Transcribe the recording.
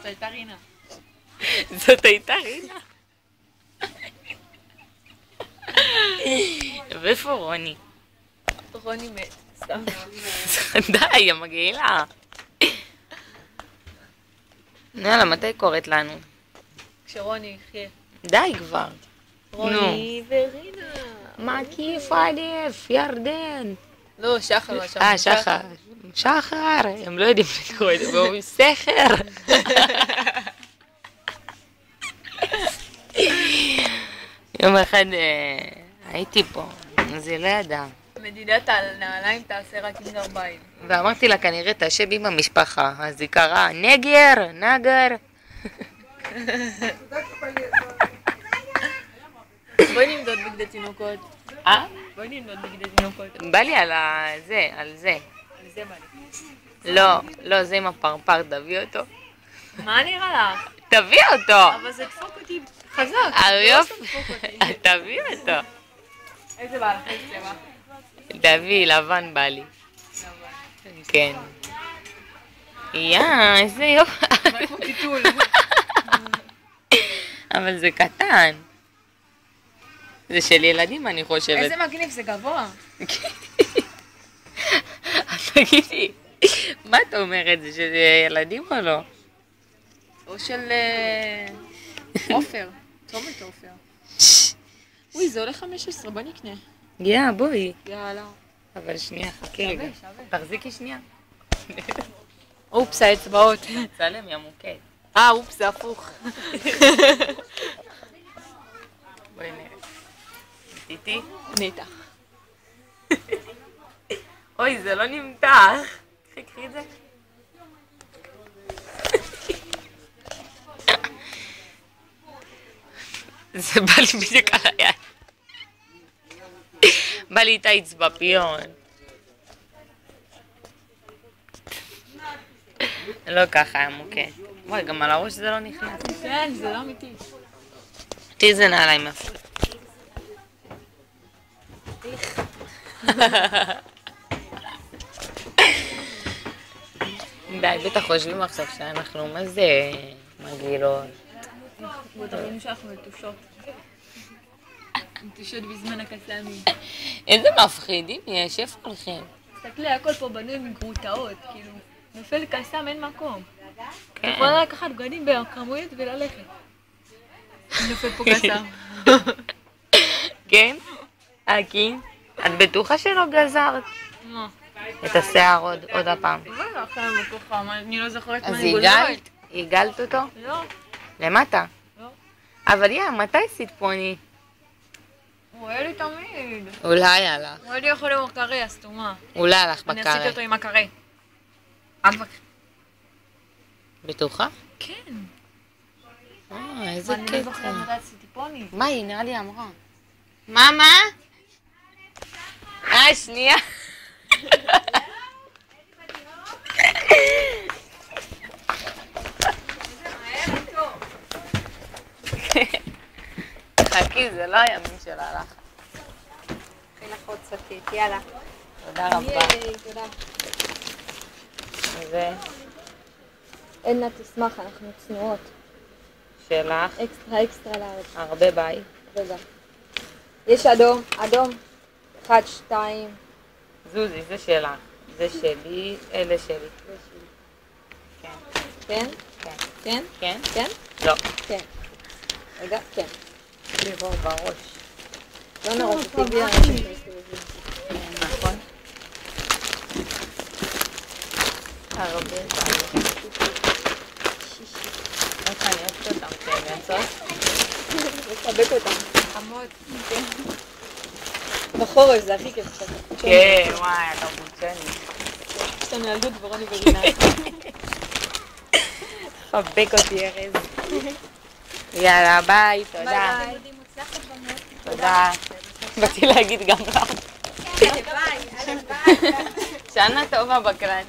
הייתה רינה. זאת הייתה רינה. ואיפה רוני? רוני מת, סתם. די, המגעילה. יאללה, מתי קוראת לנו? כשרוני יחיה. די כבר. רוני ורינה. מקיף אלף, ירדן. לא, שחר. שחר. שחר, הם לא יודעים לקרוא את זה, ואומרים סכר. יום אחד הייתי פה, אז היא לא ידעה. מדידת הנעליים תעשה רק עם גרביים. ואמרתי לה, כנראה תשב עם המשפחה, אז היא קראה, נגר, נגר. בואי נמדוד בגדי תינוקות. בואי נמדוד בגדי תינוקות. בא לי על זה, על זה. על זה בא לי. לא, זה עם הפרפר, תביא אותו. מה נראה לך? תביא אותו. אבל זה דפוק אותי חזק. יופי. תביא אותו. איזה בא לך? איזה צבע? תביא, לבן בא לי. כן. איזה יופי. מה כמו פיתול? אבל זה קטן. זה של ילדים, אני חושבת. איזה מגניב, זה גבוה. תגידי, מה את אומרת? זה של ילדים או לא? או של עופר. צומת עופר. אוי, זה עולה 15, בוא נקנה. בואי. יאללה. אבל שנייה, חכי רגע. שווה. תחזיקי שנייה. אופס, האצבעות. צלם יא מוקד. אופס, זה הפוך. בואי נראה. איתי? אני איתך. אוי, זה לא נמתח. קחי את זה. זה בא לי בדיוק על היד. בא לי את האצבע פיון. לא ככה, היה מוקד. וואי, גם על הראש זה לא נכנס. כן, זה לא אמיתי. אותי זה נעליים יפה. די, בטח חושבים עכשיו שאנחנו מה זה מגעילות. בטחים שאנחנו נטושות. נטושות בזמן הקסאמים. איזה מפחידים יש, איפה הולכים? תסתכלי, הכל פה בנוי מגרוטאות, כאילו, נופל קסאם, אין מקום. כן. יכולה לקחת בגדים בכמויות וללכת. נופל פה קסאם. כן? כן? את בטוחה שלא גזרת? מה? את השיער עוד הפעם. לא, אחרי בטוחה, אני לא זוכרת מה אז אני גוזרת. עיגלת אותו? לא, למטה? לא. אבל מתי עשית פוני? הוא היה לי תמיד. אולי הלך. הוא היה לי יכול עם הקרי, הסתומה. אולי הלך אני בקרה. עשיתי אותו עם הקרי. אבק. בטוחה? כן. איזה אני לא זוכרת קטע. מתי עשיתי פוני. מה היא נראה לי אמרה? מה? שנייה. חכי, זה לא הימין של הלך. הכי לך עוד שקית, יאללה. תודה רבה. תודה. זה עדנה תשמח, אנחנו צנועות. שלך. אקסטרה לארץ. הרבה ביי. רגע. יש אדום. 1, 2. זוזי, זה שלך. זה שלי, אלה שלי. כן. כן? כן. כן? כן? כן? לא. כן. רגע, כן. לי בור בראש. לא נורא, תתגעי. נכון. הרבה ביי. איך אני אוהבת אותם כאלה, סוס? לחבק אותם. חמוד. בחורף זה הכי כיף שלך. כן, וואי, אתה מוצ'ני. יש לנו ילדות ורוני ורינה. חבק אותי ארז. יאללה, ביי, תודה. ביי. תודה. באתי להגיד גם לך. ביי. שנה טובה בקרן.